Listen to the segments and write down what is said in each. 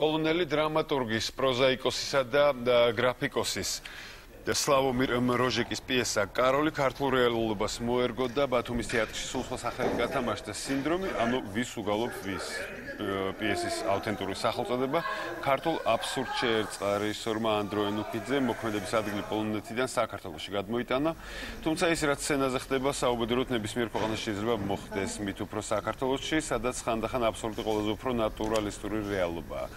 პოლონელი დრამატურგის, პროზაიკოსისა და გრაფიკოსის სლავომირ მროჟეკის პიესა კაროლი ქართულ რეალობას მოერგო და ბათუმის თეატრში სულ სხვა სახელით გათამაშდა სინდრომი, ანუ ვის უგალობ ვის პიესის ავთენტური სახელწოდება ქართულ აბსურდს შეერწყა რეჟისორმა ანდრო ენუქიძემ მოქმედების ადგილი პოლონეთიდან საქართველოში გადმოიტანა, თუმცა ის რაც სცენაზე ხდება საუბედუროდ ნებისმიერ ქვეყანაში შეიძლება მოხდეს, მით უფრო საქართველოში, სადაც ხანდახან აბსურდი ყველაზე უფრო ნატურალისტური რეალობაა.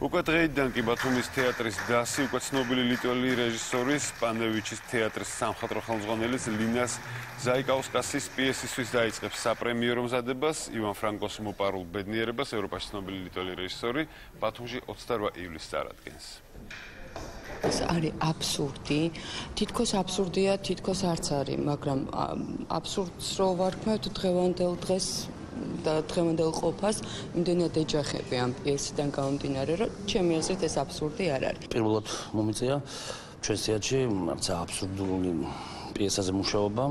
უკვე დღეიდან კი ბათუმის თეატრის დასი უკვე ცნობილი ლიტველი რეჟისორის პანევიჩის თეატრის სამხატვრო ხელმძღვანელის ლინას ზაიკაუსკასის პიესისთვის დაიწყებს საპრემიერო მზადებას ივან ფრანკოს მოპარულ ბედნიერებას ევროპაში ცნობილი ლიტველი რეჟისორი ბათუმში 28 ივლისს წარადგენს. ეს არის აბსურდი, თითქოს აბსურდია, თითქოს არც არის, მაგრამ აბსურდს რო ვარქმევთ დღევანდელ დღეს და დღევანდელ ყოფას იმდენად ეჯახები ამ პიესიდან გამომდინარე, რომ ჩემი აზრით ეს აბსურდი არ არის. პირველად მომიწია ჩვენს თეატრში არც აბსურდული პიესაზე მუშაობა,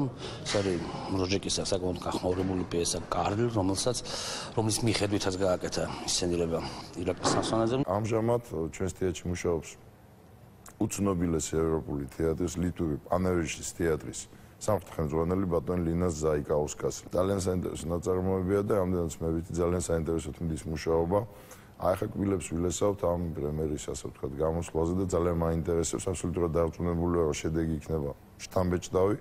ეს არის როჯეკის საკმაოდ გახმაურებული პიესა კარლი, რომლის მიხედვითაც გააკეთა ისცენირება ირაკლი სამსონაძემ. ამჟამად ჩვენს თეატრში მუშაობს უცნობილესი ევროპული თეატრის ლიტვური პანევიჩის თეატრის სამხატვრო ხელმძღვანელი ბატონი ლინას ზაიკაუსკასი. ძალიან საინტერესო ნაწარმოებია და რამდენიც მე ვიცი ძალიან საინტერესოდ მიდის მუშაობა. აი ხა კვილებს ვილესავთ ამ პრემიერის ასე ვთქვათ გამოსვლაზე და ძალიან მაინტერესებს, აბსოლუტურად დარწმუნებული ვარ, რომ შედეგი იქნება შთამბეჭდავი.